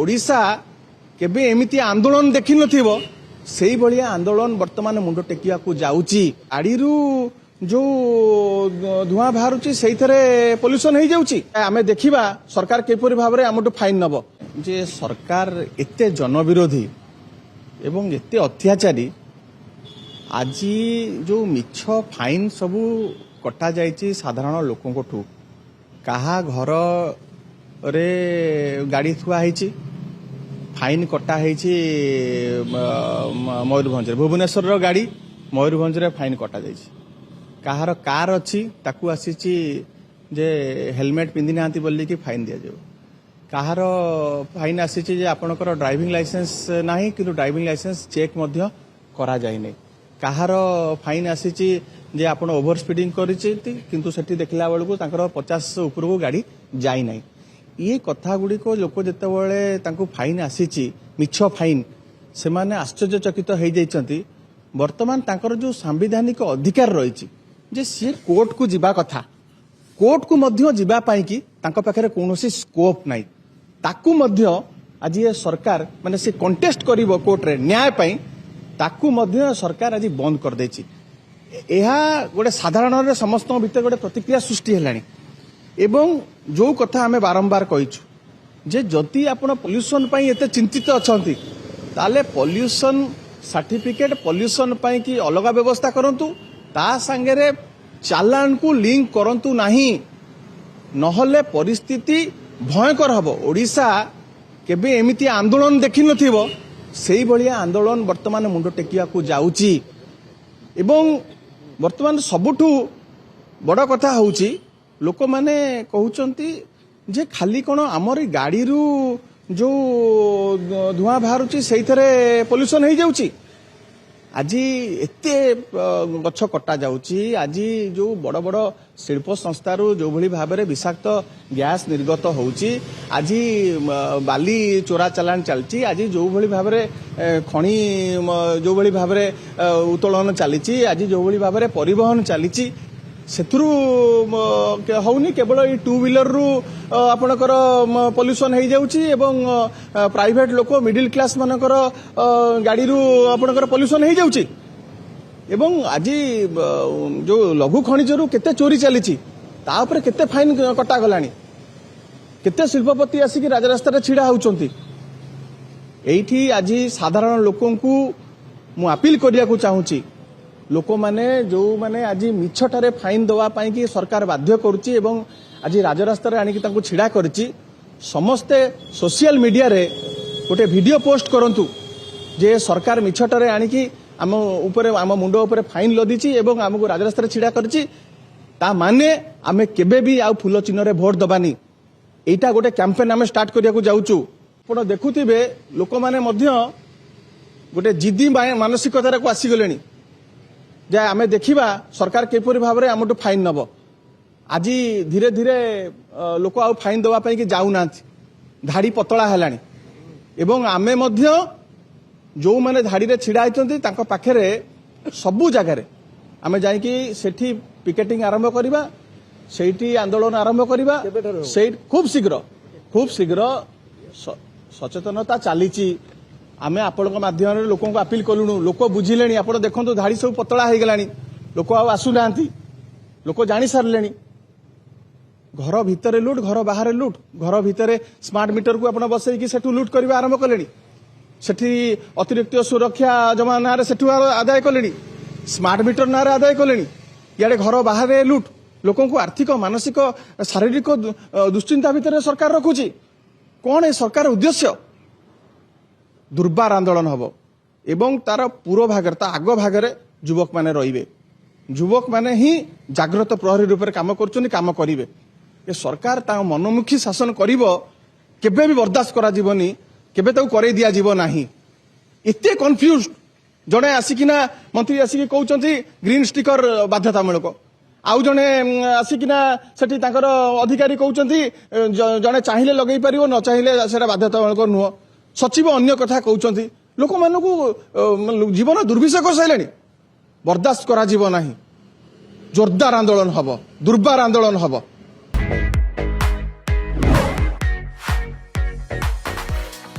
ओडिशा केबे एमिति आंदोलन देखि नथिबो सेही भलिया आंदोलन वर्तमान मुंड टेकिया को जाउची आड़ीरू जो धुआं बाहरुची सेइथरे पोल्यूशन हो जाउची आमे देखिबा सरकार केपरि भाबरे आमटु फाइन नबो जे सरकार एते जनविरोधी एवं एते अत्याचारी आज जो मिछ फाइन सबू कटा जाइची साधारण लोकंठू कहा घर रे गाड़ी थुआ है फाइन कटा है मयूरभंज भुवनेश्वर गाड़ी मयूरभंज रे फाइन कटा जाइए कहार कार अच्छी ताकू आसी जे हेलमेट पिंधि ना बोल कि फाइन दि जाए कहार फाइन आसी आपणकर ड्राइविंग लाइसेंस नहीं कि ड्राइविंग लाइसेंस चेक करा जाए नहीं कहार फाइन आसी जे आपण ओभर स्पीडिंग किंतु सेठी देखला बेलू 50 ऊपर को गाड़ी जाई नहीं ये कथा गुड़ी को लोक जिते फाइन आसी मिछ फाइन से माने आश्चर्यचकित हो जाइछंती वर्तमान तांकर जो सांविधानिक अधिकार रही जे सी कोर्ट को जीवा कथा कोर्ट को मध्य जीवा पाई कि तांको पाखरे कोनोसी स्कोप नाही ताकू मध्य आज ये सरकार माने से कंटेस्ट करिवो कोर्ट रे न्याय पाई ताकू मध्य सरकार आज बंद कर देछि एहा गोटे साधारण रे समस्त भितर गोटे प्रतिक्रिया सृष्टि हेलानी एवं जो कथा आमे बारंबार कहिछु जे जति आपण पोल्यूशन पाई एते चिंतित अछंती ताले पोल्यूशन सर्टिफिकेट पोल्यूशन पाई कि अलग व्यवस्था करंतु ता संगे चालान को लिंक करंतु नाही नहले परिस्थिति भयंकर हबो ओडिशा केबे एमिति आंदोलन देखि नथिबो सेही भलिया आंदोलन वर्तमान मुंड टेकिया को जाउची एवं वर्तमान सबुठू बड़ कथा होउची लोक माने कहउचंती जे खाली कोन हमर गाड़ी रू जो धुआं बाहरुची सेइथरे पोल्यूशन हो जाउची आज एते गछ कटा जाउची आज जो बड़ बड़ शिल्प संस्था जो भली भाबरे विषाक्त गैस निर्गत होउची आज बाली चोरा चालान चलची आज जो भली भाबरे खणी जो भली भाबरे उत्तोलन चलीची आज जो भली भाबरे परिवहन चलीची सेथुरु होउनी केवल ई टू व्हीलर रु आपणकर पोल्यूशन हो जाउची एवं प्राइवेट लोक मिडिल क्लास मानकर गाड़ी रु आपणकर पोल्यूशन हो जाउची एवं आज जो लघु खनिज रु केते चोरी चलीची ता ऊपर केते फाइन कटा गलानी केते शिल्पपति आसिक राजरास्ता छिड़ा होउचंती एठी आज साधारण लोकंकु मु अपील करिया को चाहूची लोक माने जो माने आज मिछटारे फाइन दवा पाई कि सरकार बाध्य करुची एवं आज राजरास्ता आनिक तांको छिड़ा करची समस्ते सोशल मीडिया रे गोटे वीडियो पोस्ट करंतु जे सरकार मिछटारे आनिकी आम ऊपर आम मुंड ऊपर फाइन लदीची एवं आमको राजरास्ता छिड़ा करची ता माने आमे केबे भी आ फूल चिन्ह रे भोट दबानी एटा गोटे कैंपेन आमे स्टार्ट करिया को जाउचू आपण देखुथिबे लोक माने मध्य गोटे जिद्दी मानसिकतार को आसी गलेनी जे आमे देखिबा सरकार केपरि भाबरे आमटु फाइन नबो आज धीरे धीरे लोक आ फाइन दवा पाई कि जाउ नांती धाड़ी पतला हेलानी एवं आमे मध्य जो माने धाड़ी रे छिड़ा आइचंती तांको पाखरे सबु जगह रे आमे जाई कि सेठी पिकेटिंग आरंभ करिबा सेठी आंदोलन आरंभ करिबा से खूब शीघ्र सचेतनता चलीची आमे आपण माध्यम लोक अपील कलुणु लोक बुझिले आप देखो धाड़ी सब पतला हो गलानी लोक आसुना लोक जानी सारे घर भितर लुट घर बाहर लुट घर भितर स्मार्ट मीटर को आप बसई सेठू लुट करने आरंभ कले सेठी अतिरिक्त सुरक्षा जमा ना आदाय कले स्मार्ट मीटर ना आदाय कले इे घर बाहर लुट लोक आर्थिक मानसिक शारीरिक दुश्चिंता भितर सरकार रखुची कौन है सरकार उद्देश्य दुर्बार आंदोलन हम एवं तार पूर्व भागर ता आग भागर युवक माने रहिबे युवक माने ही जागृत प्रहरी रूप काम कर काम करेंगे ये सरकार ता मनमुखी शासन करिवो केबे भी बर्दाश्त करा जीवनी केबे ताऊ करे दिया जीव नाही एते कन्फ्यूज जड़े आसिकिना मंत्री आसिक कहउचंती ग्रीन स्टिकर बाध्यतामूलक आउ जड़े आसिकिना सेठी तांकर अधिकारी कहउचंती जड़े चाहिए लगेई परिवो न चाहिए सेटा बाध्यतामूलक नुह सचिव अन्य कथा कहउचंती लोक मानकु जीवन दुर्विषय कर साइलेनी बर्दाश्त करा जीव नाही जोरदार आंदोलन हब दुर्बार आंदोलन हब।